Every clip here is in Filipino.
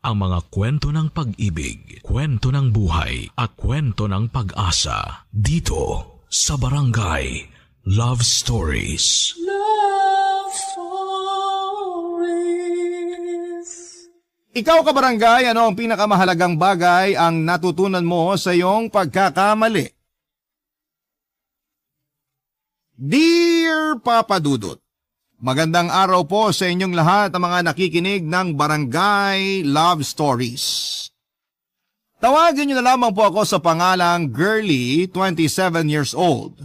ang mga kwento ng pag-ibig, kwento ng buhay at kwento ng pag-asa dito sa Barangay Love Stories. Love Stories. Ikaw kabarangay, ano ang pinakamahalagang bagay ang natutunan mo sa iyong pagkakamali? Dear Papa Dudut, magandang araw po sa inyong lahat ang mga nakikinig ng Barangay Love Stories. Tawagin niyo na lamang po ako sa pangalang Girly, 27 years old.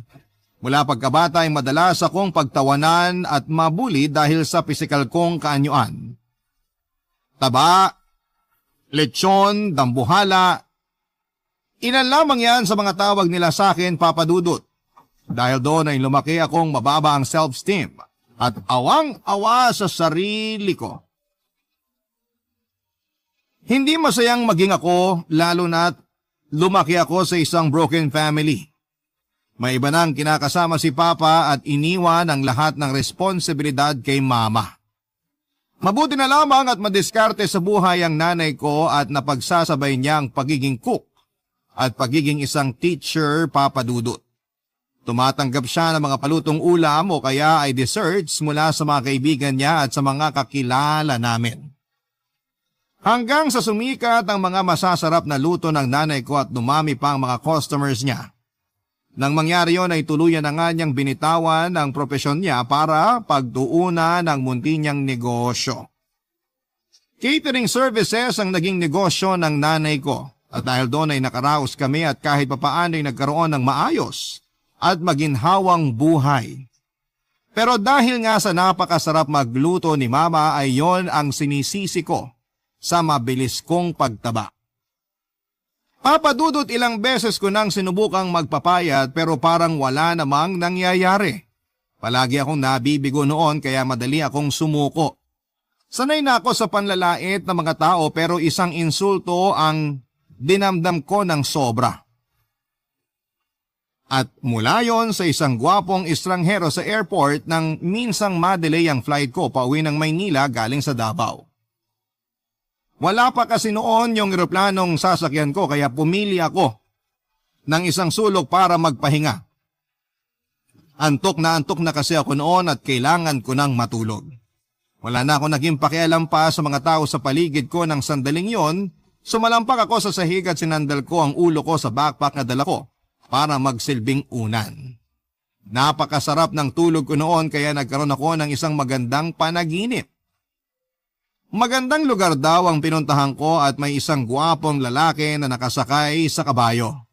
Mula pagkabata ay madalas akong pagtawanan at mabuli dahil sa pisikal kong kaanyuan. Taba, lechon, dambuhala, ilan lamang yan sa mga tawag nila sa akin, Papa Dudut. Dahil doon ay lumaki akong mababa ang self-esteem at awang-awa sa sarili ko. Hindi masayang maging ako, lalo na't lumaki ako sa isang broken family. May iba nang kinakasama si Papa at iniwan ang lahat ng responsibilidad kay Mama. Mabuti na lamang at madiskarte sa buhay ang nanay ko at napagsasabay niya ang pagiging cook at pagiging isang teacher, Papa Dudut. Tumatanggap siya ng mga palutong ulam o kaya ay desserts mula sa mga kaibigan niya at sa mga kakilala namin. Hanggang sa sumikat ang mga masasarap na luto ng nanay ko at dumami pa ang mga customers niya. Nang mangyari yon ay tuluyan na nga niyang binitawan ang propesyon niya para pagtuunan ng munti niyang negosyo. Catering services ang naging negosyo ng nanay ko at dahil doon ay nakaraos kami at kahit papaano ay nagkaroon ng maayos at maginhawang buhay. Pero dahil nga sa napakasarap magluto ni Mama ay yon ang sinisisi ko sa mabilis kong pagtaba. Papa Dudut, ilang beses ko nang sinubukang magpapayat pero parang wala namang nangyayari. Palagi akong nabibigo noon kaya madali akong sumuko. Sanay na ako sa panlalait ng mga tao pero isang insulto ang dinamdam ko ng sobra. At mula yon sa isang gwapong estranghero sa airport nang minsang madelay ang flight ko pauwi ng Maynila galing sa Davao. Wala pa kasi noon yung eroplanong sasakyan ko kaya pumili ako ng isang sulok para magpahinga. Antok na kasi ako noon at kailangan ko nang matulog. Wala na ako naging pakialam pa sa mga tao sa paligid ko ng sandaling yon, sumalampak ako sa sahig at sinandal ko ang ulo ko sa backpack na dala ko para magsilbing unan. Napakasarap ng tulog ko noon kaya nagkaroon ako ng isang magandang panaginip. Magandang lugar daw ang pinuntahan ko at may isang gwapong lalaki na nakasakay sa kabayo.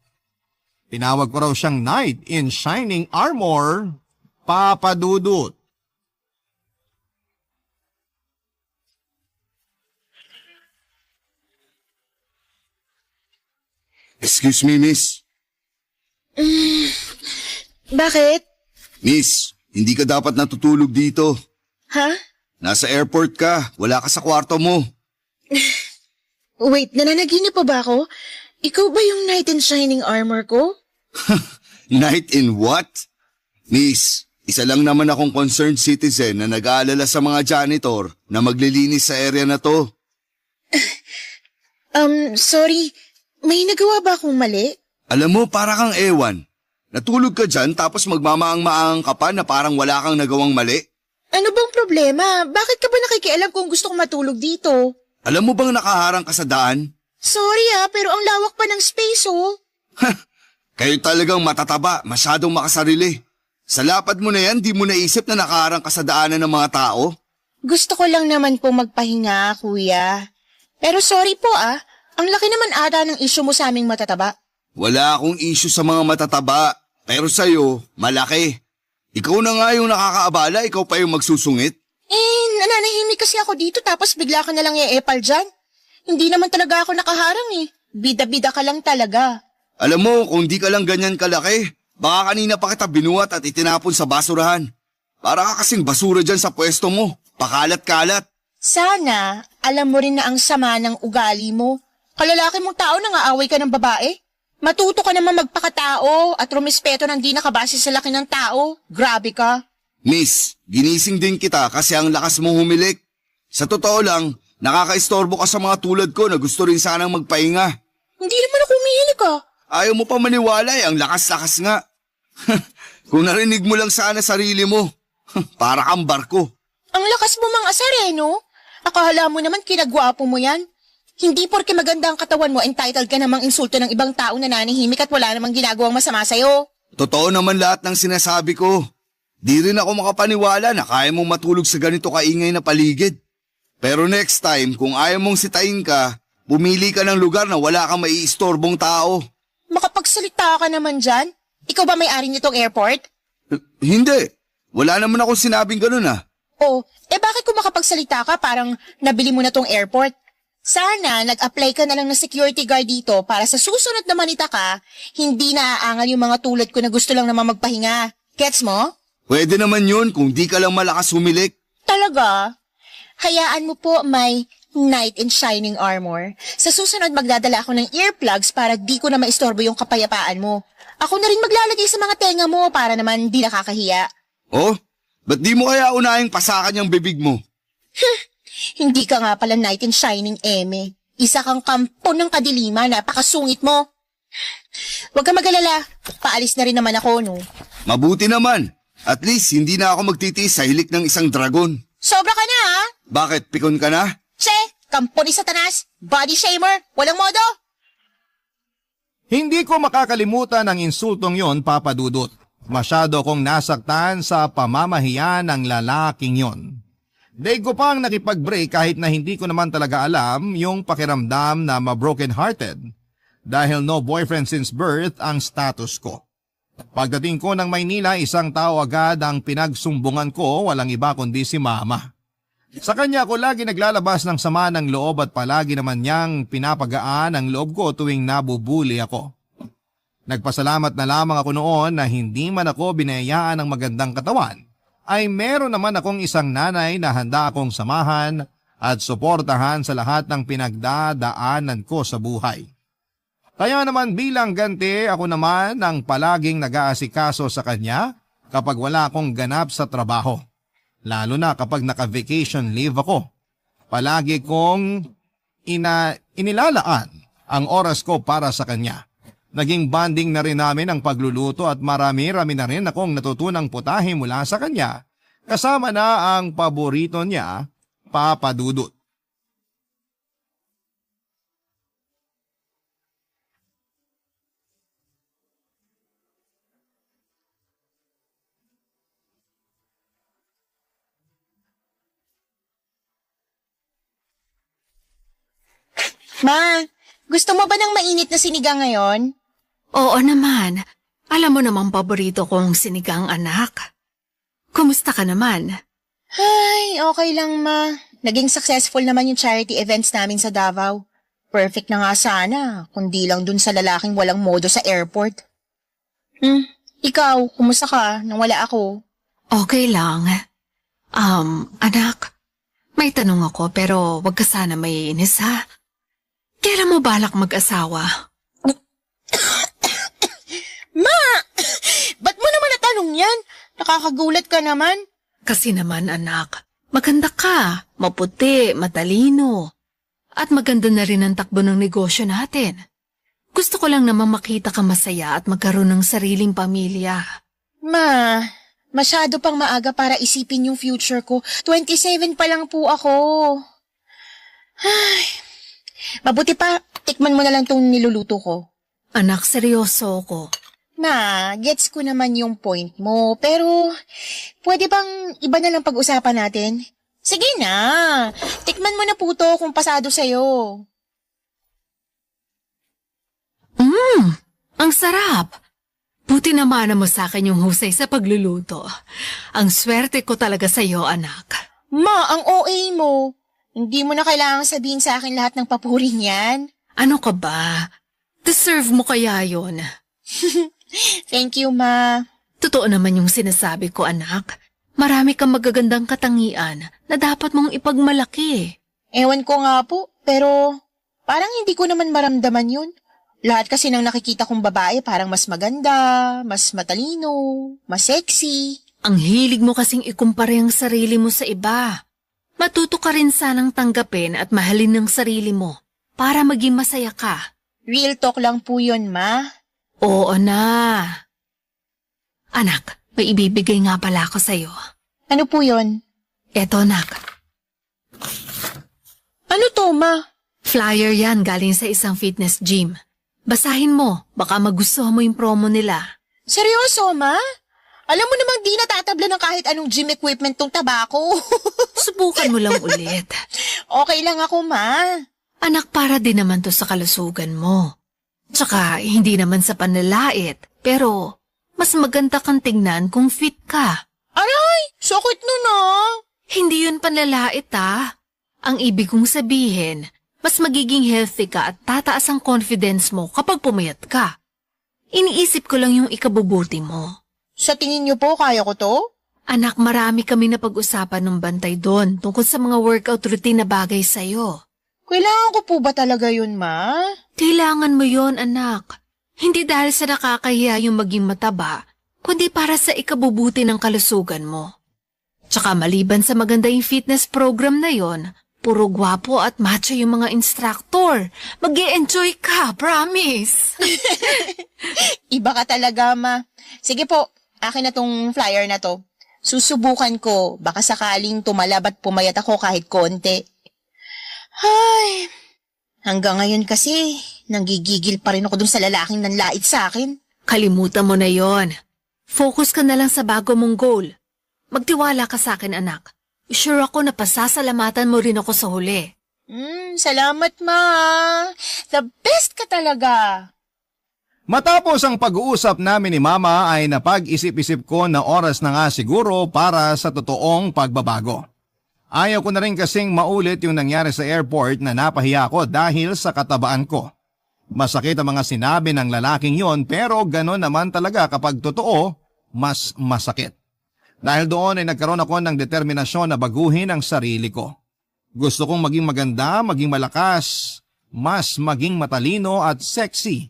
Tinawag ko raw siyang Knight in Shining Armor, Papa Dudut. Excuse me, miss. Bakit? Miss, hindi ka dapat natutulog dito. Ha? Nasa airport ka, wala ka sa kwarto mo. Wait, nananaginip pa ba ako? Ikaw ba yung knight in shining armor ko? Night in what? Miss, isa lang naman akong concerned citizen na nag-aalala sa mga janitor na maglilinis sa area na to. Sorry. May nagawa ba akong mali? Alam mo, para kang ewan. Natulog ka dyan tapos magmamaang-maang ka pa na parang wala kang nagawang mali. Ano bang problema? Bakit ka ba nakikialam kung gusto kong matulog dito? Alam mo bang nakaharang ka sa daan? Sorry pero ang lawak pa ng space oh. Kayo talagang matataba, masyadong makasarili. Sa lapad mo na yan, di mo naisip na nakaharang ka sa daanan ng mga tao? Gusto ko lang naman po magpahinga, kuya. Pero sorry po ang laki naman ata ng issue mo sa aming matataba. Wala akong issue sa mga matataba, pero sa'yo, malaki. Ikaw na nga yung nakakaabala, ikaw pa yung magsusungit. Nananahimik kasi ako dito tapos bigla ka na lang i-epal dyan. Hindi naman talaga ako nakaharang Bida-bida ka lang talaga. Alam mo, kung di ka lang ganyan kalaki, baka kanina pa kita binuhat at itinapon sa basurahan. Para ka kasing basura dyan sa pwesto mo, pakalat-kalat. Sana, alam mo rin na ang sama ng ugali mo. Kalalaki mong tao nang aaway ka ng babae. Matuto ka naman magpakatao at rumispeto ng di nakabase sa laki ng tao. Grabe ka. Miss, ginising din kita kasi ang lakas mong humilik. Sa totoo lang, Nakakaistorbo ka sa mga tulad ko na gusto rin sanang magpahinga. Hindi naman ako umiinig ah. Ayaw mo pa maniwala ang lakas-lakas nga. Kung narinig mo lang sana sarili mo, para kang barko. Ang lakas mo mang asareno. Akala mo naman kinagwapo mo yan. Hindi porke maganda ang katawan mo, entitled ka namang insulto ng ibang tao na nanihimik at wala namang ginagawang masama sa'yo. Totoo naman lahat ng sinasabi ko. Di rin ako makapaniwala na kaya mong matulog sa ganito kaingay na paligid. Pero next time, kung ayaw mong sitayin ka, pumili ka ng lugar na wala kang maiistorbong tao. Makapagsalita ka naman dyan? Ikaw ba may-ari nitong airport? Hindi. Wala naman akong sinabing ganun ah. Oh, bakit kung makapagsalita ka parang nabili mo na tong airport? Sana nag-apply ka na lang ng security guard dito para sa susunod na manita ka, hindi naaangal yung mga tulad ko na gusto lang naman magpahinga. Gets mo? Pwede naman yun kung di ka lang malakas humilik. Talaga? Hayaan mo po may knight in shining armor. Sa susunod magdadala ako ng earplugs para di ko na maistorbo yung kapayapaan mo. Ako na rin maglalagay sa mga tenga mo para naman di nakakahiya. Oh? Ba't di mo kaya unahing pasakan yung bibig mo? Hindi ka nga pala knight in shining, Eme. Isa kang kampo ng kadiliman, napakasungit mo. Huwag ka mag-alala, paalis na rin naman ako, no? Mabuti naman. At least hindi na ako magtitiis sa hilik ng isang dragon. Sobra ka na, ha? Bakit? Pikon ka na? Che, kampo ni Satanas, body shamer, walang modo. Hindi ko makakalimutan ang insultong yon, Papa Dudut. Masyado kong nasaktan sa pamamahiya ng lalaking yon. Daig ko pang nakipag-break kahit na hindi ko naman talaga alam yung pakiramdam na ma-broken-hearted dahil no boyfriend since birth ang status ko. Pagdating ko ng Maynila, isang tao agad ang pinagsumbungan ko, walang iba kundi si Mama. Sa kanya ako lagi naglalabas ng sama ng loob at palagi naman niyang pinapagaan ang loob ko tuwing nabubuli ako. Nagpasalamat na lamang ako noon na hindi man ako binayaan ng magandang katawan, ay meron naman akong isang nanay na handa akong samahan at suportahan sa lahat ng pinagdadaanan ko sa buhay. Kaya naman bilang ganti, ako naman ang palaging nag-aasikaso sa kanya kapag wala akong ganap sa trabaho. Lalo na kapag naka-vacation leave ako. Palagi kong inilalaan ang oras ko para sa kanya. Naging bonding na rin namin ang pagluluto at marami-rami na rin akong natutunang putahe mula sa kanya, kasama na ang paborito niya, Papa Dudut. Ma, gusto mo ba ng mainit na sinigang ngayon? Oo naman. Alam mo namang paborito kong sinigang anak. Kumusta ka naman? Ay, okay lang, Ma. Naging successful naman yung charity events namin sa Davao. Perfect na nga sana, kundi lang dun sa lalaking walang modo sa airport. Ikaw, kumusta ka nang wala ako? Okay lang. Anak, may tanong ako pero wag ka sana maiinis ha. Kailan mo balak mag-asawa? Ma! Ba't mo naman natanong yan? Nakakagulat ka naman. Kasi naman anak, maganda ka, maputi, matalino. At maganda na rin ang takbo ng negosyo natin. Gusto ko lang naman makita ka masaya at magkaroon ng sariling pamilya. Ma, masyado pang maaga para isipin yung future ko. 27 pa lang po ako. Ay, mabuti pa, tikman mo na lang tong niluluto ko. Anak, seryoso ko. Ma, gets ko naman yung point mo, pero pwede bang iba na lang pag-usapan natin? Sige na, tikman mo na po to kung pasado sa'yo. Ang sarap. Buti naman mo sa akin yung husay sa pagluluto. Ang swerte ko talaga sa'yo, anak. Ma, ang OA mo. Hindi mo na kailangang sabihin sa akin lahat ng papuri niyan. Ano ka ba? Deserve mo kaya yon. Thank you, Ma. Totoo naman yung sinasabi ko, anak. Marami kang magagandang katangian na dapat mong ipagmalaki. Ewan ko nga po, pero parang hindi ko naman maramdaman yun. Lahat kasi ng nakikita kong babae parang mas maganda, mas matalino, mas sexy. Ang hilig mo kasing ikumpare ang sarili mo sa iba. Matuto ka rin sanang tanggapin at mahalin ng sarili mo para maging masaya ka. Real talk lang po yun, Ma. Oo na. Anak, may ibibigay nga pala ako sa'yo. Ano po yun? Eto, anak. Ano to, Ma? Flyer yan galing sa isang fitness gym. Basahin mo, baka magustuhan mo yung promo nila. Seryoso, Ma? Alam mo namang di natatabla ng kahit anong gym equipment tong tabako. Subukan mo lang ulit. Okay lang ako, Ma. Anak, para din naman to sa kalusugan mo. Tsaka, hindi naman sa panlalait, pero mas maganda kang tingnan kung fit ka. Aray, sakit nun ah. Hindi yun panlalait Ang ibig kong sabihin, mas magiging healthy ka at tataas ang confidence mo kapag pumayat ka. Iniisip ko lang yung ikabubuti mo. Sa tingin niyo po, kaya ko to? Anak, marami kami na pag-usapan ng bantay doon tungkol sa mga workout routine na bagay sa'yo. Kailangan ko po ba talaga yun, Ma? Kailangan mo yon, anak. Hindi dahil sa nakakahiya yung maging mataba, kundi para sa ikabubuti ng kalusugan mo. Tsaka maliban sa maganda yung fitness program na yon, puro gwapo at macho yung mga instructor. Mag-e-enjoy ka, promise. Iba ka talaga, Ma. Sige po, akin na tong flyer na to. Susubukan ko, baka sakaling tumalab at pumayat ako kahit konti. Ay, hanggang ngayon kasi, nanggigigil pa rin ako dun sa lalaking nanlait sa akin. Kalimutan mo na yon. Focus ka na lang sa bago mong goal. Magtiwala ka sa akin, anak. Sure ako na pasasalamatan mo rin ako sa huli. Salamat, Ma. The best ka talaga. Matapos ang pag-uusap namin ni Mama ay napag-isip-isip ko na oras na nga siguro para sa totoong pagbabago. Ayaw ko na rin kasing maulit yung nangyari sa airport na napahiya ko dahil sa katabaan ko. Masakit ang mga sinabi ng lalaking yon pero gano'n naman talaga kapag totoo, mas masakit. Dahil doon ay nagkaroon ako ng determinasyon na baguhin ang sarili ko. Gusto kong maging maganda, maging malakas, mas maging matalino at sexy.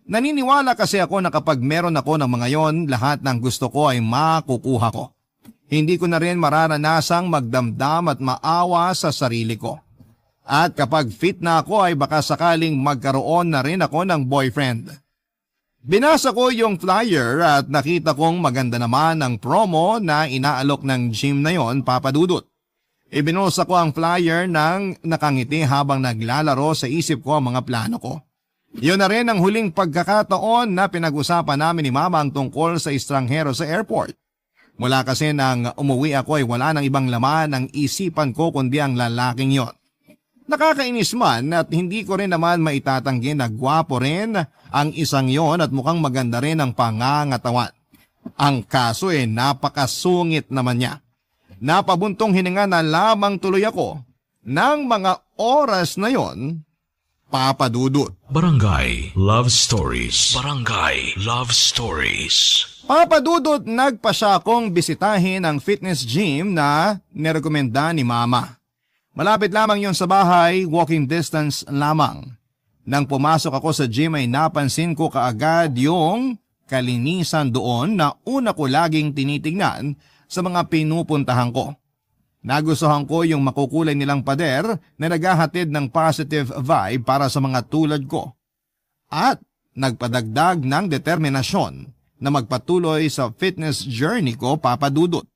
Naniniwala kasi ako na kapag meron ako ng mga yon, lahat ng gusto ko ay makukuha ko. Hindi ko na rin mararanasang magdamdam at maawa sa sarili ko. At kapag fit na ako ay baka sakaling magkaroon na rin ako ng boyfriend. Binasa ko yung flyer at nakita kong maganda naman ang promo na inaalok ng gym na yon, Papa Dudut. Ibinusa ko ang flyer nang nakangiti habang naglalaro sa isip ko ang mga plano ko. Yun na rin ang huling pagkakataon na pinag-usapan namin ni Mama ang tungkol sa estranghero sa airport. Mula kasi nang umuwi ako ay wala nang ibang laman ang isipan ko kundi ang lalaking yon. Nakakainis man at hindi ko rin naman maitatanggi na gwapo rin ang isang yon at mukhang maganda rin ang pangangatawan. Ang kaso napakasungit naman niya. Napabuntong hininga na lamang tuloy ako ng mga oras na yon, Papa Dudut. Barangay Love Stories. Barangay Love Stories. Papa Dudut, nagpasya akong bisitahin ang fitness gym na nirekomenda ni Mama. Malapit lamang yon sa bahay, walking distance lamang. Nang pumasok ako sa gym ay napansin ko kaagad yung kalinisan doon na una ko laging tinitingnan sa mga pinupuntahan ko. Nagustuhan ko yung makukulay nilang pader na naghahatid ng positive vibe para sa mga tulad ko. At nagpadagdag ng determinasyon na magpatuloy sa fitness journey ko, Papa Dudut.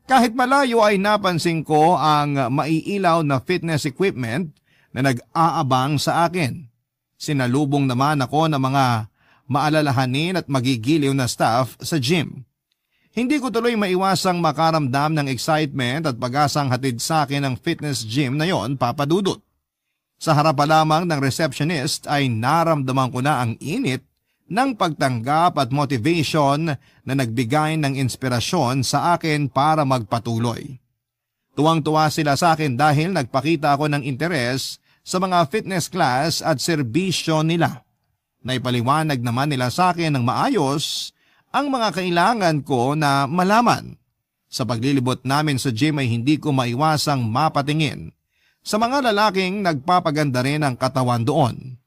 Kahit malayo ay napansin ko ang maiilaw na fitness equipment na nag-aabang sa akin. Sinalubong naman ako ng mga maalalahanin at magigiliw na staff sa gym. Hindi ko tuloy maiwasang makaramdam ng excitement at pag-asang hatid sa akin ng fitness gym na yon, Papa Dudut. Sa harap pa lamang ng receptionist ay naramdaman ko na ang init ng pagtanggap at motivation na nagbigay ng inspirasyon sa akin para magpatuloy. Tuwang-tuwa sila sa akin dahil nagpakita ako ng interes sa mga fitness class at serbisyo nila. Naipaliwanag naman nila sa akin ng maayos ang mga kailangan ko na malaman. Sa paglilibot namin sa gym ay hindi ko maiwasang mapatingin sa mga lalaking nagpapaganda rin ang katawan doon.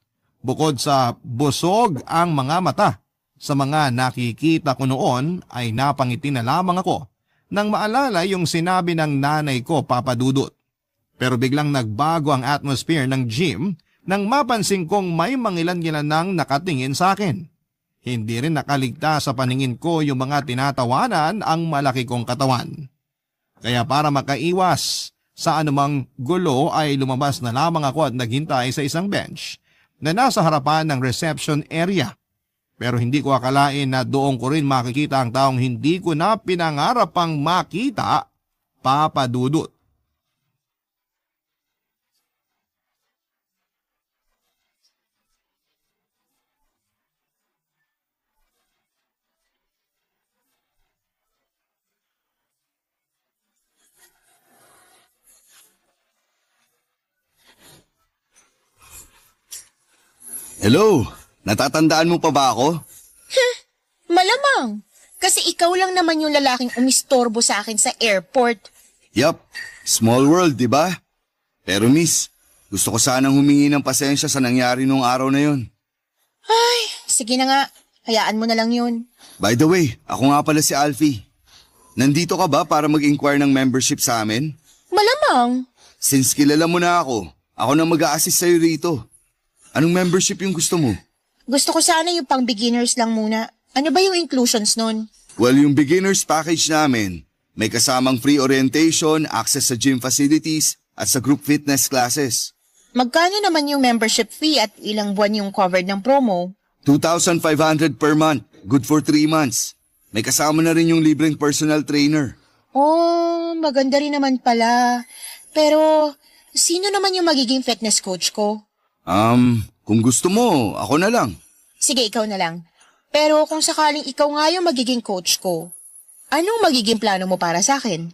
Bukod sa busog ang mga mata, sa mga nakikita ko noon ay napangiti na lamang ako nang maalala yung sinabi ng nanay ko, Papa Dudut. Pero biglang nagbago ang atmosphere ng gym nang mapansin kong may mangilan-ngilan nang nakatingin sa akin. Hindi rin nakaligtas sa paningin ko yung mga tinatawanan ang malaki kong katawan. Kaya para makaiwas sa anumang gulo ay lumabas na lamang ako at naghintay sa isang bench na nasa harapan ng reception area. Pero hindi ko akalain na doon ko rin makikita ang taong hindi ko na pinangarap pang makita, Papa Dudut. Hello, natatandaan mo pa ba ako? Malamang. Kasi ikaw lang naman yung lalaking umistorbo sa akin sa airport. Yup, small world, di ba? Pero miss, gusto ko sanang humingi ng pasensya sa nangyari nung araw na yon. Ay, sige na nga. Hayaan mo na lang yun. By the way, ako nga pala si Alfie. Nandito ka ba para mag-inquire ng membership sa amin? Malamang. Since kilala mo na ako na mag-a-assist sa'yo rito. Anong membership yung gusto mo? Gusto ko sana yung pang beginners lang muna. Ano ba yung inclusions nun? Well, yung beginners package namin, may kasamang free orientation, access sa gym facilities, at sa group fitness classes. Magkano naman yung membership fee at ilang buwan yung covered ng promo? 2,500 per month, good for 3 months. May kasama na rin yung libreng personal trainer. Oh, maganda rin naman pala. Pero, sino naman yung magiging fitness coach ko? Kung gusto mo, ako na lang. Sige, ikaw na lang. Pero kung sakaling ikaw nga yung magiging coach ko, anong magiging plano mo para sa akin?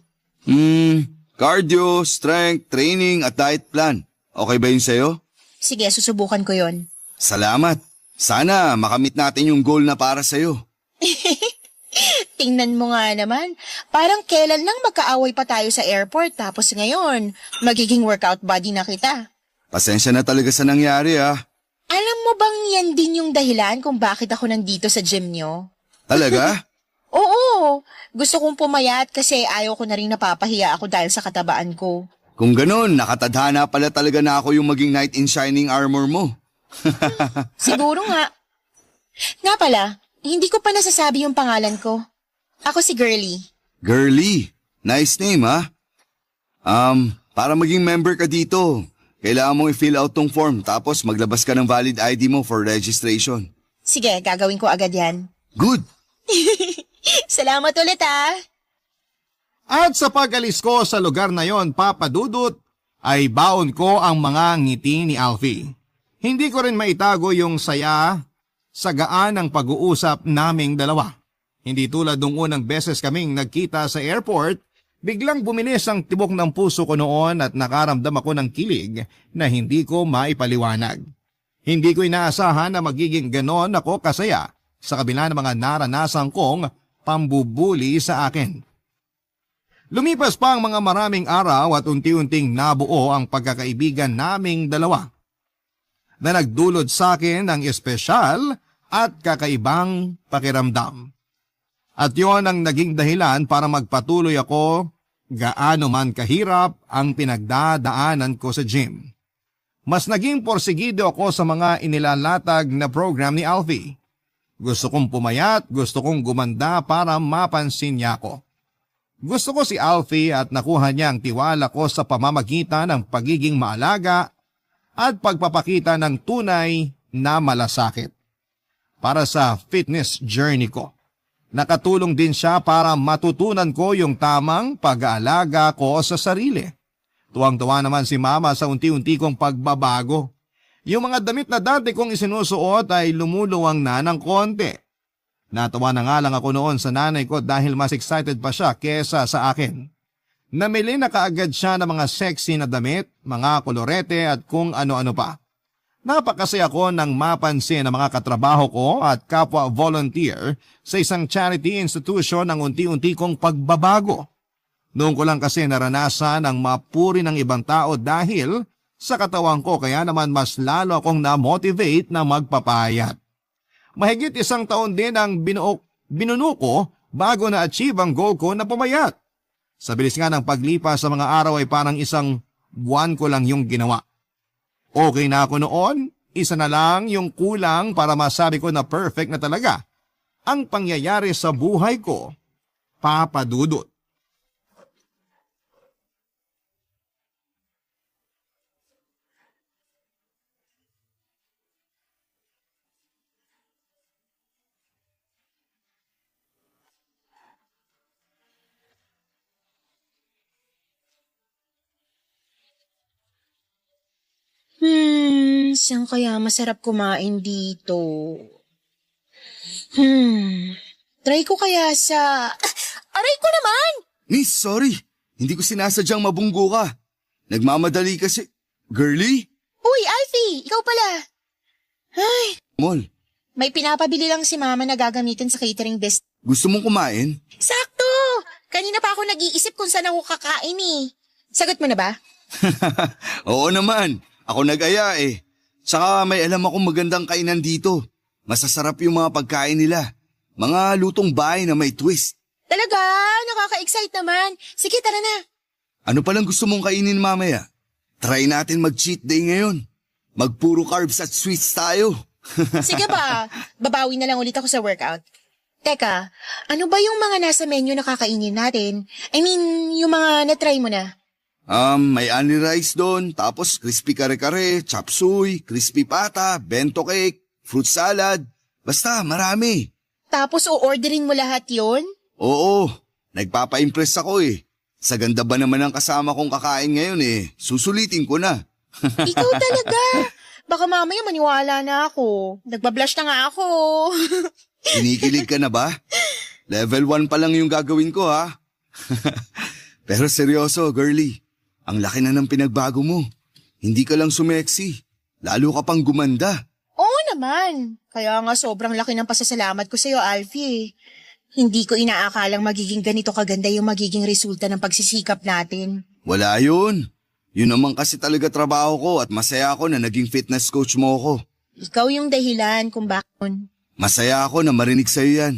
Cardio, strength, training at diet plan. Okay ba yun sa'yo? Sige, susubukan ko yon. Salamat. Sana makamit natin yung goal na para sa'yo. Tingnan mo nga naman, parang kailan lang magkaaway pa tayo sa airport tapos ngayon, magiging workout body na kita. Pasensya na talaga sa nangyari Alam mo bang yan din yung dahilan kung bakit ako nandito sa gym nyo? Talaga? Oo, gusto kong pumayat kasi ayaw ko na rin napapahiya ako dahil sa katabaan ko. Kung ganun, nakatadhana pala talaga na ako yung maging knight in shining armor mo. Siguro nga. Nga pala, hindi ko pa nasasabi yung pangalan ko. Ako si Girlie. Girlie, nice name para maging member ka dito, kailangan mong i-fill out tong form tapos maglabas ka ng valid ID mo for registration. Sige, gagawin ko agad yan. Good! Salamat ulit At sa pag-alis ko sa lugar na yon, Papa Dudut, ay baon ko ang mga ngiti ni Alfie. Hindi ko rin maitago yung saya sa gaan ng pag-uusap naming dalawa. Hindi tulad nung unang beses kaming nagkita sa airport, biglang bumilis ang tibok ng puso ko noon at nakaramdam ako ng kilig na hindi ko maipaliwanag. Hindi ko inaasahan na magiging ganon ako kasaya sa kabila ng mga naranasan kong pambubuli sa akin. Lumipas pa ang mga maraming araw at unti-unting nabuo ang pagkakaibigan naming dalawa na nagdulot sa akin ng espesyal at kakaibang pakiramdam. At yon ang naging dahilan para magpatuloy ako gaano man kahirap ang pinagdadaanan ko sa gym. Mas naging porsigido ako sa mga inilalatag na program ni Alfie. Gusto kong pumayat, gusto kong gumanda para mapansin niya ako. Gusto ko si Alfie at nakuha niya ang tiwala ko sa pamamagitan ng pagiging maalaga at pagpapakita ng tunay na malasakit. Para sa fitness journey ko. Nakatulong din siya para matutunan ko yung tamang pag-aalaga ko sa sarili. Tuwang-tuwa naman si Mama sa unti-unti kong pagbabago. Yung mga damit na dati kong isinusuot ay lumuluwang na ng konti. Natawa na nga lang ako noon sa nanay ko dahil mas excited pa siya kesa sa akin. Namili na kaagad siya ng mga sexy na damit, mga kolorete at kung ano-ano pa. Napakasaya ko nang mapansin ang mga katrabaho ko at kapwa volunteer sa isang charity institution ng unti-unti kong pagbabago. Noon ko lang kasi naranasan ang mapuri ng ibang tao dahil sa katawan ko kaya naman mas lalo akong na-motivate na magpapayat. Mahigit 1 taon din ang binuno ko bago na-achieve ang goal ko na pumayat. Sa bilis nga ng paglipas sa mga araw ay parang isang buwan ko lang yung ginawa. Okay na ako noon, isa na lang yung kulang para masabi ko na perfect na talaga ang pangyayari sa buhay ko, Papa Dudut. Saan kaya masarap kumain dito? Try ko kaya sa... Aray ko naman! Miss, sorry. Hindi ko sinasadyang mabunggo ka. Nagmamadali kasi. Girly? Uy, Alfie! Ikaw pala! Ay, Mol, may pinapabili lang si Mama na gagamitin sa catering business. gusto mong kumain? Sakto! Kanina pa ako nag-iisip kung saan ako kakain eh. Sagot mo na ba? Oo naman. Ako nag-aya eh. Saka may alam akong magandang kainan dito. Masasarap yung mga pagkain nila. Mga lutong bahay na may twist. Talaga? Nakaka-excite naman. Sige, tara na. Ano palang gusto mong kainin mamaya? Try natin mag-cheat day ngayon. Magpuro carbs at sweets tayo. Sige ba? Babawi na lang ulit ako sa workout. Teka, ano ba yung mga nasa menu na kakainin natin? I mean, yung mga na-try mo na. May only rice doon, tapos crispy kare-kare, chop suey, crispy pata, bento cake, fruit salad. Basta, marami. Tapos o-orderin mo lahat yon? Oo, nagpapa-impress ako eh. Sa ganda ba naman ang kasama kong kakain ngayon eh, susulitin ko na. Ikaw talaga. Baka mamaya maniwala na ako. Nagbablush na nga ako. Kinikilig ka na ba? Level 1 pa lang yung gagawin ko ha. Pero seryoso, girly. Ang laki na ng pinagbago mo. Hindi ka lang sumeksi. Lalo ka pang gumanda. Oo naman. Kaya nga sobrang laki ng pasasalamat ko sa'yo, Alfie. Hindi ko inaakalang magiging ganito kaganda yung magiging resulta ng pagsisikap natin. Wala yun. Yun naman kasi talaga trabaho ko at masaya ako na naging fitness coach mo ako. Ikaw yung dahilan kung bakit. Masaya ako na marinig sa'yo yan.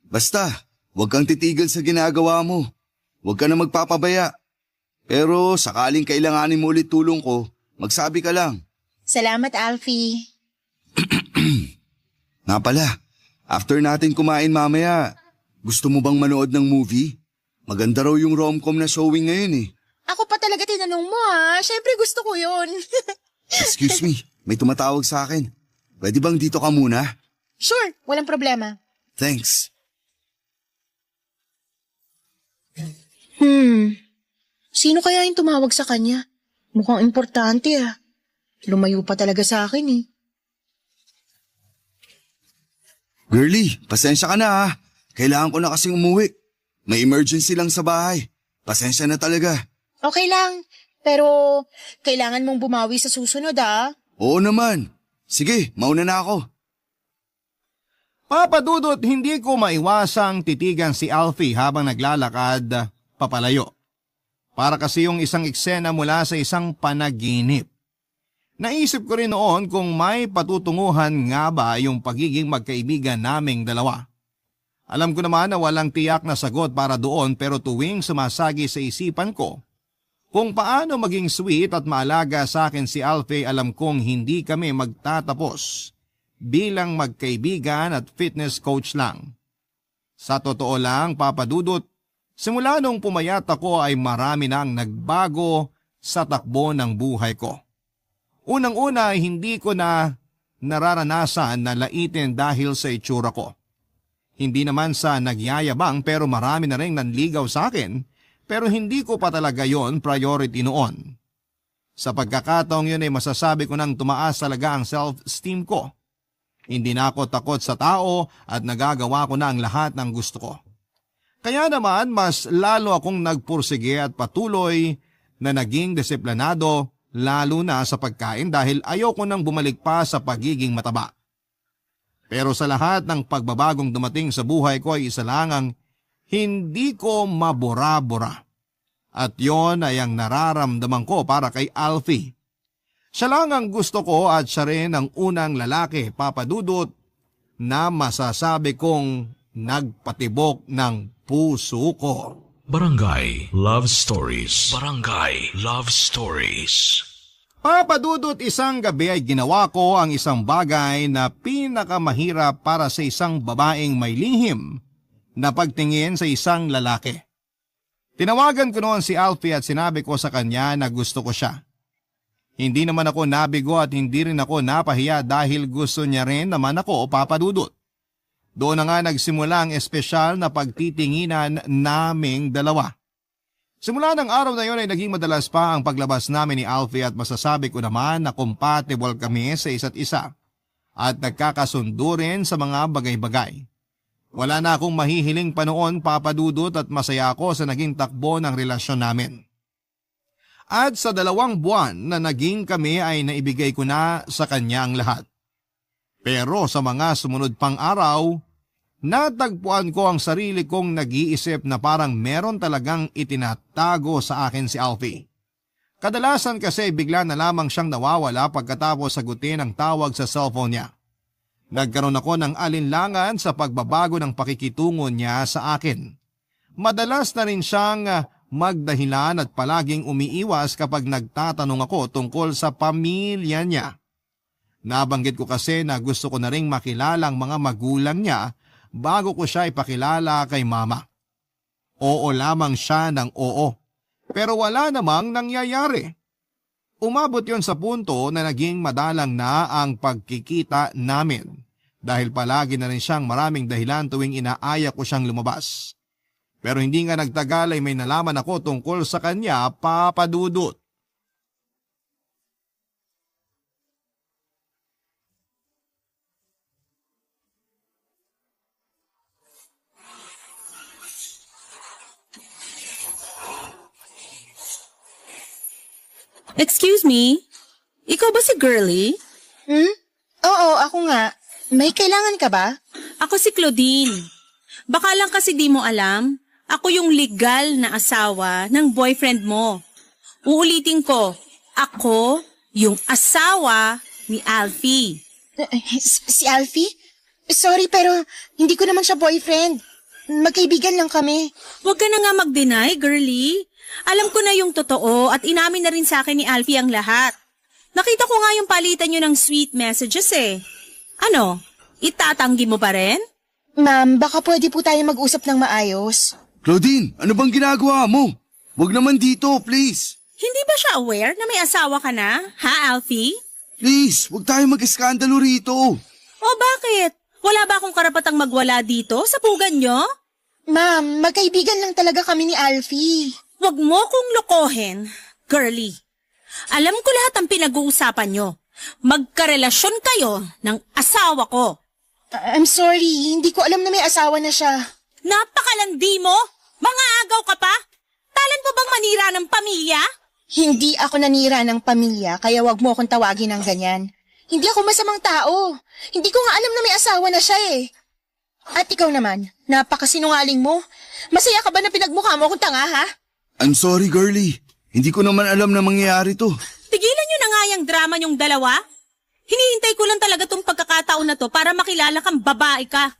Basta, huwag kang titigil sa ginagawa mo. Huwag ka na magpapabaya. Pero sakaling kailanganin mo ulit tulong ko, magsabi ka lang. Salamat, Alfie. Nga pala, after natin kumain mamaya, gusto mo bang manood ng movie? Maganda raw yung rom-com na showing ngayon eh. Ako pa talaga tinanong mo ha. Siyempre gusto ko yun. Excuse me, may tumatawag sa akin. Pwede bang dito ka muna? Sure, walang problema. Thanks. Sino kaya yung tumawag sa kanya? Mukhang importante ah. Lumayo pa talaga sa akin eh. Girly, pasensya ka na ha. Kailangan ko na kasing umuwi. May emergency lang sa bahay. Pasensya na talaga. Okay lang, pero kailangan mong bumawi sa susunod ah. Oo naman. Sige, mauna na ako. Papa Dudut, hindi ko maiwasang titigan si Alfie habang naglalakad papalayo. Para kasi yung isang eksena mula sa isang panaginip. Naisip ko rin noon kung may patutunguhan nga ba yung pagiging magkaibigan naming dalawa. Alam ko naman na walang tiyak na sagot para doon pero tuwing sumasagi sa isipan ko, kung paano maging sweet at maalaga sa akin si Alfie, alam kong hindi kami magtatapos bilang magkaibigan at fitness coach lang. Sa totoo lang, Papa Dudut, simula nung pumayat ako ay marami nang nagbago sa takbo ng buhay ko. Unang-una ay hindi ko na nararanasan na laitin dahil sa itsura ko. Hindi naman sa nagyayabang pero marami na rin nanligaw sa akin pero hindi ko pa talaga yon priority noon. Sa pagkakataong yun ay masasabi ko nang tumaas talaga ang self-esteem ko. Hindi na ako takot sa tao at nagagawa ko na ang lahat ng gusto ko. Kaya naman mas lalo akong nagpursige at patuloy na naging disiplinado lalo na sa pagkain dahil ayoko nang bumalik pa sa pagiging mataba. Pero sa lahat ng pagbabagong dumating sa buhay ko ay isa lang ang hindi ko mabura-bura. At yon ay ang nararamdaman ko para kay Alfie. Siya lang ang gusto ko at siya rin ang unang lalaki, Papa Dudut, na masasabi kong nagpatibok ng puso ko. Barangay Love Stories. Barangay Love Stories. Papa Dudut, isang gabi ay ginawa ko ang isang bagay na pinakamahirap para sa isang babaeng may lihim na pagtingin sa isang lalaki. Tinawagan ko noon si Alfie at sinabi ko sa kanya na gusto ko siya. Hindi naman ako nabigo at hindi rin ako napahiya dahil gusto niya rin naman ako, Papa Dudut. Doon na nga nagsimula ang espesyal na pagtitinginan naming dalawa. Simula ng araw na yon ay naging madalas pa ang paglabas namin ni Alfie at masasabi ko naman na compatible kami sa isa't isa at nagkakasundo rin sa mga bagay-bagay. Wala na akong mahihiling pa noon, Papa Dudut, at masaya ako sa naging takbo ng relasyon namin. At sa 2 buwan na naging kami ay naibigay ko na sa kanya ang lahat. Pero sa mga sumunod pang araw, natagpuan ko ang sarili kong nag-iisip na parang meron talagang itinatago sa akin si Alfie. Kadalasan kasi bigla na lamang siyang nawawala pagkatapos sagutin ang tawag sa cellphone niya. Nagkaroon ako ng alinlangan sa pagbabago ng pakikitungo niya sa akin. Madalas na rin siyang magdahilan at palaging umiiwas kapag nagtatanong ako tungkol sa pamilya niya. Nabanggit ko kasi na gusto ko na ring makilala ang mga magulang niya bago ko siya ipakilala kay mama. Oo lamang siya ng oo, pero wala namang nangyayari. Umabot yon sa punto na naging madalang na ang pagkikita namin dahil palagi na rin siyang maraming dahilan tuwing inaaya ko siyang lumabas. Pero hindi nga nagtagal ay may nalaman ako tungkol sa kanya, Papa Dudut. Excuse me? Ikaw ba si Girlie? Oo, ako nga. May kailangan ka ba? Ako si Claudine. Baka lang kasi di mo alam, ako yung legal na asawa ng boyfriend mo. Uulitin ko, ako yung asawa ni Alfie. Si Alfie? Sorry pero hindi ko naman siya boyfriend. Magkaibigan lang kami. Huwag ka na nga mag-deny, Girlie. Alam ko na yung totoo at inamin na rin sa akin ni Alfie ang lahat. Nakita ko nga yung palitan nyo ng sweet messages eh. Ano? Itatanggi mo pa rin? Ma'am, baka pwede po tayo mag-usap ng maayos. Claudine, ano bang ginagawa mo? Huwag naman dito, please. Hindi ba siya aware na may asawa ka na? Ha, Alfie? Please, huwag tayo mag-eskandalo rito. O bakit? Wala ba akong karapatang magwala dito sa pugan nyo? Ma'am, magkaibigan lang talaga kami ni Alfie. Huwag mo kong lokohin, Girlie. Alam ko lahat ang pinag-uusapan nyo. Magkarelasyon kayo ng asawa ko. I'm sorry, hindi ko alam na may asawa na siya. Napakalandi mo? Mga agaw ka pa? Talent mo bang manira ng pamilya? Hindi ako nanira ng pamilya, kaya wag mo akong tawagin ng ganyan. Hindi ako masamang tao. Hindi ko nga alam na may asawa na siya eh. At ikaw naman, napakasinungaling mo. Masaya ka ba na pinagmukha mo akong tanga, ha? I'm sorry, Girlie. Hindi ko naman alam na mangyayari to. Tigilan nyo na nga yung drama nyong dalawa. Hinihintay ko lang talaga tong pagkakataon na to para makilala kang babae ka.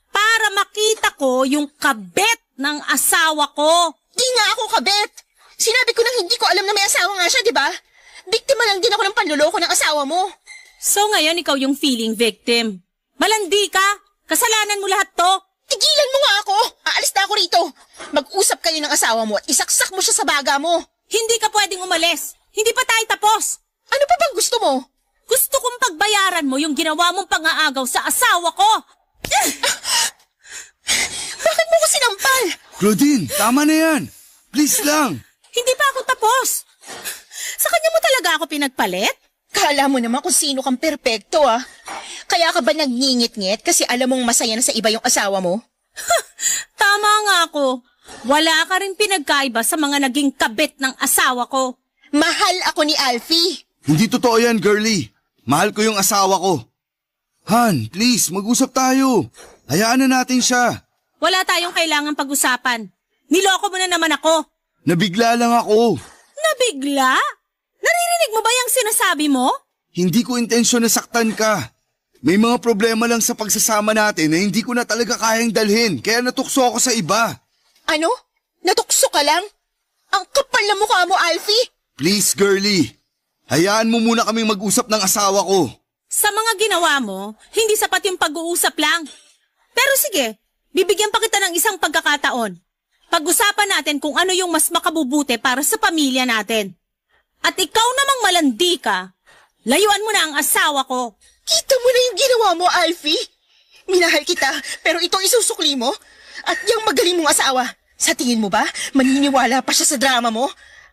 Para makita ko yung kabet ng asawa ko. Di nga ako kabet. Sinabi ko nang hindi ko alam na may asawa nga siya, di ba? Biktima lang din ako ng panluloko ng asawa mo. So ngayon ikaw yung feeling victim. Malandi ka. Kasalanan mo lahat to. Tigilan mo nga ako! Aalis na ako rito! Mag-usap kayo ng asawa mo at isaksak mo siya sa baga mo! Hindi ka pwedeng umalis! Hindi pa tayo tapos! Ano pa bang gusto mo? Gusto kong pagbayaran mo yung ginawa mong pang-aagaw sa asawa ko! Bakit mo ko sinampal? Claudine, tama na yan. Please lang. Hindi pa ako tapos! Sa kanya mo talaga ako pinagpalit? Kala mo naman kung sino kang perpekto ah. Kaya ka ba nagngingit-ngit kasi alam mong masaya na sa iba yung asawa mo? Tama nga ako. Wala ka rin pinagkaiba sa mga naging kabit ng asawa ko. Mahal ako ni Alfie. Hindi totoo yan, Girlie. Mahal ko yung asawa ko. Han, please, mag-usap tayo. Hayaan na natin siya. Wala tayong kailangan pag-usapan. Niloko mo na naman ako. Nabigla lang ako. Nabigla? Naririnig mo ba yung sinasabi mo? Hindi ko intensyon na saktan ka. May mga problema lang sa pagsasama natin na hindi ko na talaga kayang dalhin, kaya natukso ako sa iba. Ano? Natukso ka lang? Ang kapal na mukha mo, Alfie! Please, girlie. Hayaan mo muna kaming mag-usap ng asawa ko. Sa mga ginawa mo, hindi sapat yung pag-uusap lang. Pero sige, bibigyan pa kita ng isang pagkakataon. Pag-usapan natin kung ano yung mas makabubuti para sa pamilya natin. At ikaw namang malandi ka, layuan mo na ang asawa ko. Kita mo na yung ginawa mo, Alfie! Minahal kita, pero itong isusukli mo? At yung magaling mong asawa, sa tingin mo ba, maniniwala pa siya sa drama mo?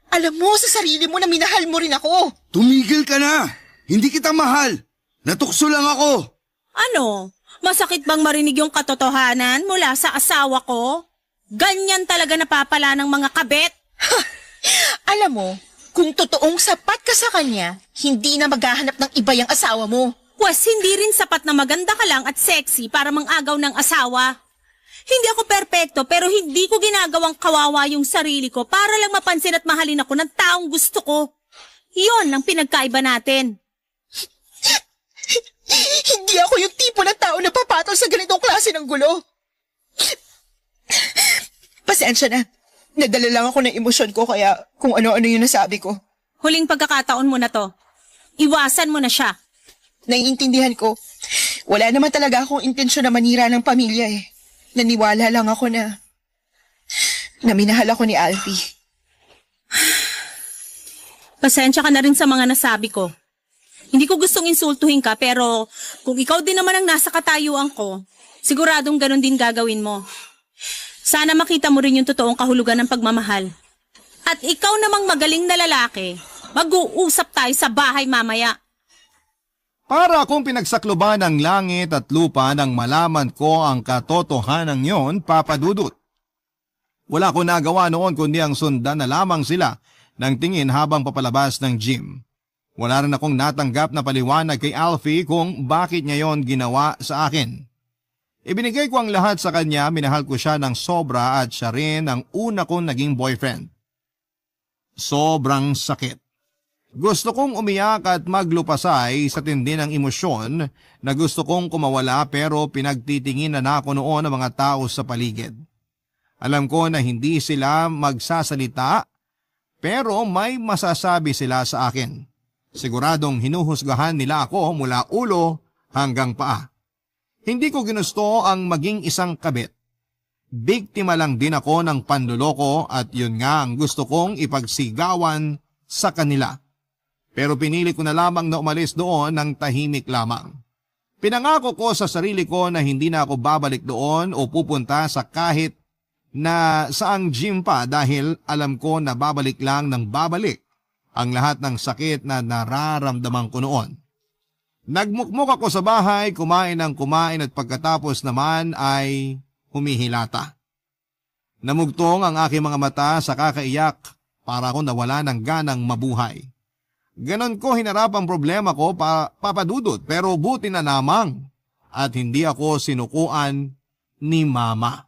Alam mo sa sarili mo na minahal mo rin ako. Tumigil ka na! Hindi kita mahal! Natukso lang ako! Ano? Masakit bang marinig yung katotohanan mula sa asawa ko? Ganyan talaga napapala ng mga kabet. Alam mo, kung totoong sapat ka sa kanya, hindi na maghahanap ng iba yung asawa mo. Pwes hindi rin sapat na maganda ka lang at sexy para mangagaw ng asawa. Hindi ako perpekto pero hindi ko ginagawang kawawa yung sarili ko para lang mapansin at mahalin ako ng taong gusto ko. Iyon ang pinagkaiba natin. Hindi ako yung tipo ng tao na papatol sa ganitong klase ng gulo. Pasensya na. Nadala lang ako ng emosyon ko kaya kung ano-ano yung nasabi ko. Huling pagkakataon mo na to. Iwasan mo na siya. Naiintindihan ko. Wala naman talaga akong intensyon na manira ng pamilya eh. Naniwala lang ako na minahal ako ni Alfie. Pasensya ka na rin sa mga nasabi ko. Hindi ko gustong insultuhin ka pero kung ikaw din naman ang nasa katayuan ko, siguradong ganun din gagawin mo. Sana makita mo rin yung totoong kahulugan ng pagmamahal. At ikaw namang magaling na lalaki, mag-uusap tayo sa bahay mamaya. Para akong pinagsakloban ng langit at lupa nang malaman ko ang katotohanan yon, Papa Dudut. Wala ko nagawa noon kundi ang sundan na lamang sila ng tingin habang papalabas ng gym. Wala rin akong natanggap na paliwanag kay Alfie kung bakit niya yon ginawa sa akin. Ibinigay ko ang lahat sa kanya, minahal ko siya ng sobra at siya rin ang una kong naging boyfriend. Sobrang sakit. Gusto kong umiyak at maglupasay sa tindi ng emosyon na gusto kong kumawala pero pinagtitingin na ako noon ng mga tao sa paligid. Alam ko na hindi sila magsasalita pero may masasabi sila sa akin. Siguradong hinuhusgahan nila ako mula ulo hanggang paa. Hindi ko ginusto ang maging isang kabit. Biktima lang din ako ng panloloko at yun nga ang gusto kong ipagsigawan sa kanila. Pero pinili ko na lamang na umalis doon ng tahimik lamang. Pinangako ko sa sarili ko na hindi na ako babalik doon o pupunta sa kahit na saang gym pa dahil alam ko na babalik lang ng babalik ang lahat ng sakit na nararamdaman ko noon. Nagmukmuk ako sa bahay, kumain ng kumain at pagkatapos naman ay humihilata. Namugtong ang aking mga mata sa kakaiyak para ako nawala ng ganang mabuhay. Ganon ko hinarap ang problema ko, Papa Dudut, pero buti na namang at hindi ako sinukuan ni Mama.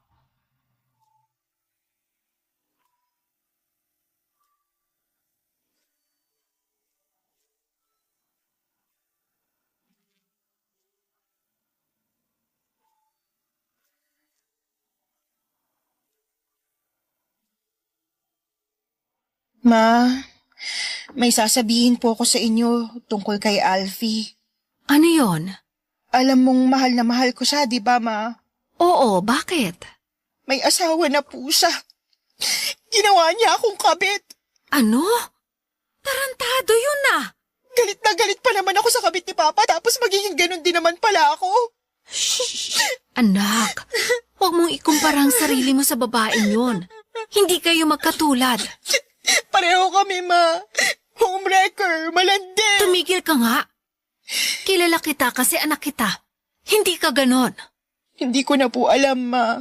Ma, may sasabihin po ako sa inyo tungkol kay Alfie. Ano yon? Alam mong mahal na mahal ko siya, di ba, Ma? Oo, bakit? May asawa na po siya. Ginawa niya akong kabit. Ano? Tarantado yun ah! Galit na galit pa naman ako sa kabit ni Papa tapos magiging ganun din naman pala ako. Anak, huwag mong ikumpara ang sarili mo sa babaeng yun. Hindi kayo magkatulad. Pareho kami, Ma. Homewrecker, malandi. Tumigil ka nga. Kilala kita kasi anak kita. Hindi ka ganon. Hindi ko na po alam, Ma.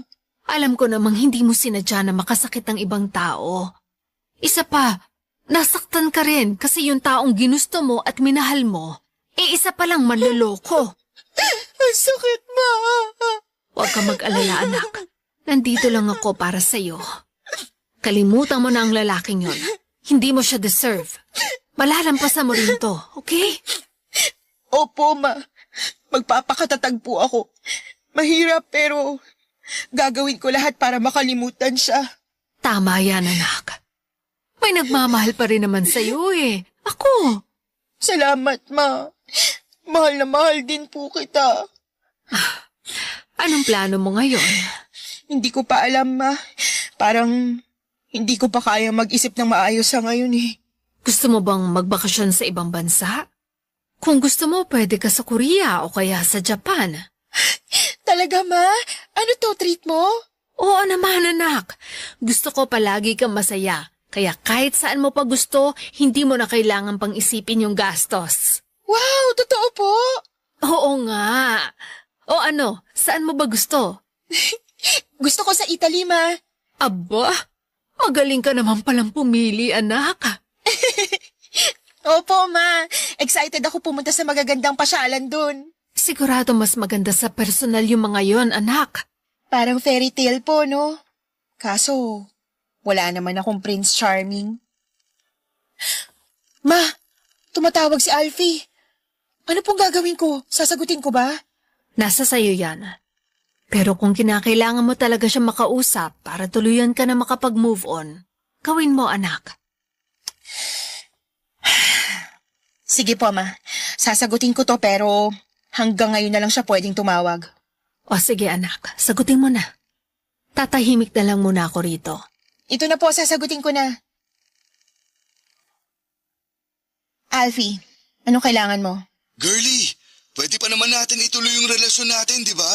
Alam ko namang hindi mo sinadya na makasakit ang ibang tao. Isa pa, nasaktan ka rin kasi yung taong ginusto mo at minahal mo, isa pa lang manloloko. Ang sakit, Ma. Huwag ka mag-alala, anak. Nandito lang ako para sa'yo. Kalimutan mo na ang lalaking yon. Hindi mo siya deserve. Malalampasan mo rin to, okay? Opo, Ma. Magpapakatatag po ako. Mahirap pero gagawin ko lahat para makalimutan siya. Tama yan, anak. May nagmamahal pa rin naman sa'yo eh. Ako. Salamat, Ma. Mahal na mahal din po kita. Anong plano mo ngayon? Hindi ko pa alam, Ma. Parang hindi ko pa kaya mag-isip ng maayos sa ngayon eh. Gusto mo bang magbakasyon sa ibang bansa? Kung gusto mo, pwede ka sa Korea o kaya sa Japan. Talaga, Ma? Ano to, treat mo? Oo naman, anak. Gusto ko palagi kang masaya. Kaya kahit saan mo pa gusto, hindi mo na kailangan pang isipin yung gastos. Wow, totoo po? Oo nga. O ano, saan mo ba gusto? Gusto ko sa Italy, Ma. Aba, magaling ka naman palang pumili, anak. Opo, Ma. Excited ako pumunta sa magagandang pasyalan dun. Sigurado mas maganda sa personal yung mga yon, anak. Parang fairy tale po, no? Kaso, wala naman akong Prince Charming. Ma, tumatawag si Alfie. Ano pong gagawin ko? Sasagutin ko ba? Nasa sayo yan. Pero kung kinakailangan mo talaga siya makausap para tuluyan ka na makapag-move on, gawin mo, anak. Sige po, Ma. Sasagutin ko to pero hanggang ngayon na lang siya pwedeng tumawag. O sige, anak. Sagutin mo na. Tatahimik na lang muna ako rito. Ito na po, sasagutin ko na. Alfie, anong kailangan mo? Girlie, pwede pa naman natin ituloy yung relasyon natin, di ba?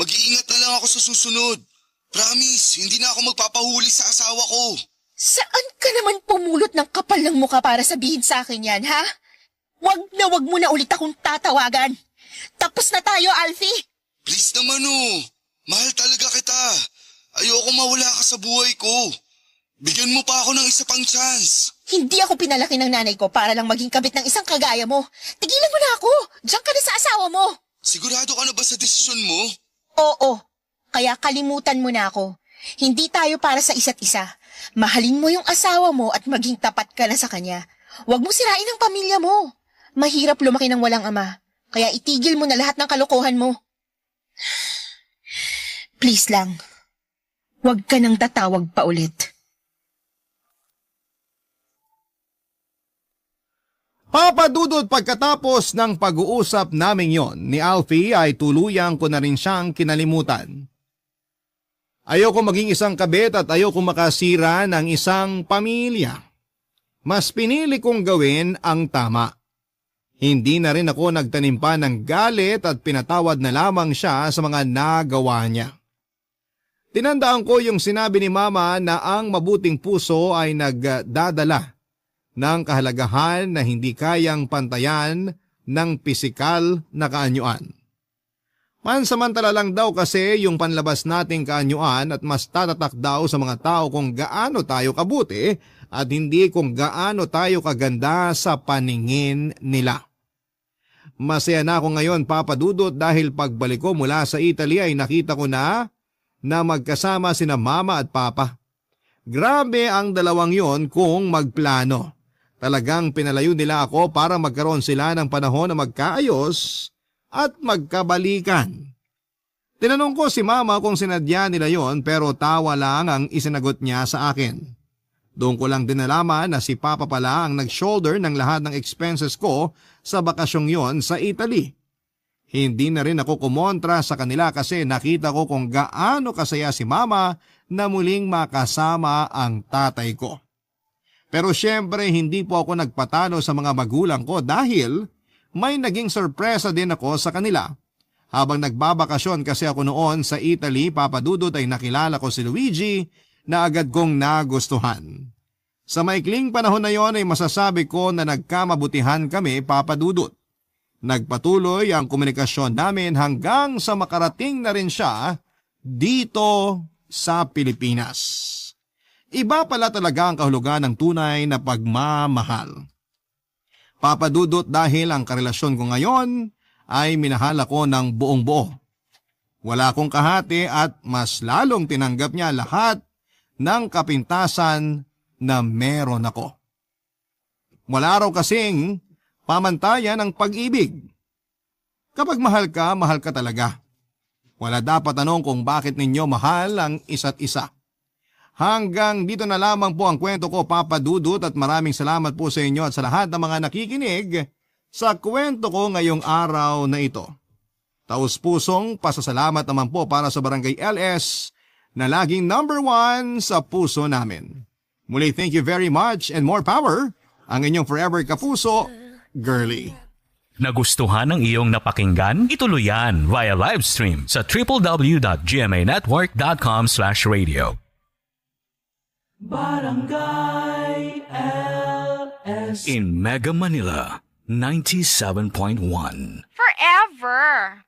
Mag-iingat na lang ako sa susunod. Promise, hindi na ako magpapahuli sa asawa ko. Saan ka naman pumulot ng kapal ng mukha para sabihin sa akin yan, ha? Wag mo na ulit akong tatawagan. Tapos na tayo, Alfie. Please naman mahal talaga kita. Ayoko mawala ka sa buhay ko. Bigyan mo pa ako ng isa pang chance. Hindi ako pinalaki ng nanay ko para lang maging kabit ng isang kagaya mo. Tigilan mo na ako. Diyan ka na sa asawa mo. Sigurado ka na ba sa desisyon mo? Oo. Kaya kalimutan mo na ako. Hindi tayo para sa isa't isa. Mahalin mo yung asawa mo at maging tapat ka na sa kanya. Huwag mo sirain ang pamilya mo. Mahirap lumaki ng walang ama. Kaya itigil mo na lahat ng kalokohan mo. Please lang. Huwag ka nang tatawag pa ulit. Papadudod pagkatapos ng pag-uusap naming yon ni Alfie ay tuluyang ko na rin siyang kinalimutan. Ayoko maging isang kabit at ayoko makasira ng isang pamilya. Mas pinili kong gawin ang tama. Hindi na rin ako nagtanim pa ng galit at pinatawad na lamang siya sa mga nagawa niya. Tinandaan ko yung sinabi ni Mama na ang mabuting puso ay nagdadala ng kahalagahan na hindi kayang pantayan ng pisikal na kaanyuan. Pansamantala lang daw kasi yung panlabas nating kaanyuan at mas tatatak daw sa mga tao kung gaano tayo kabuti at hindi kung gaano tayo kaganda sa paningin nila. Masaya na ako ngayon, Papa Dudut, dahil pagbalik ko mula sa Italy ay nakita ko na magkasama sina Mama at Papa. Grabe ang dalawang yon kung magplano. Talagang pinalayo nila ako para magkaroon sila ng panahon na magkaayos at magkabalikan. Tinanong ko si Mama kung sinadya nila yon pero tawa lang ang isinagot niya sa akin. Doon ko lang din nalaman na si Papa pala ang nag-shoulder ng lahat ng expenses ko sa bakasyong yon sa Italy. Hindi na rin ako kumontra sa kanila kasi nakita ko kung gaano kasaya si Mama na muling makasama ang tatay ko. Pero syempre hindi po ako nagpatalo sa mga magulang ko dahil may naging sorpresa din ako sa kanila. Habang nagbabakasyon kasi ako noon sa Italy, Papa Dudut, ay nakilala ko si Luigi na agad kong nagustuhan. Sa maikling panahon na yon ay masasabi ko na nagkamabutihan kami, Papa Dudut. Nagpatuloy ang komunikasyon namin hanggang sa makarating na rin siya dito sa Pilipinas. Iba pala talaga ang kahulugan ng tunay na pagmamahal. Papa Dudut, dahil ang karelasyon ko ngayon ay minahal ako ng buong buo. Wala akong kahati at mas lalong tinanggap niya lahat ng kapintasan na meron ako. Wala raw kasing pamantayan ng pag-ibig. Kapag mahal ka talaga. Wala dapat tanong kung bakit ninyo mahal ang isa't isa. Hanggang dito na lamang po ang kwento ko, Papa Dudut, at maraming salamat po sa inyo at sa lahat ng mga nakikinig sa kwento ko ngayong araw na ito. Taus-pusong pasasalamat naman po para sa Barangay LS na laging number 1 sa puso namin. Muli, thank you very much and more power, ang inyong forever kapuso, Girly. Nagustuhan ng iyong napakinggan? Ituloy yan via live stream sa www.gmanetwork.com/radio. Barangay LS. In Mega Manila, 97.1. Forever.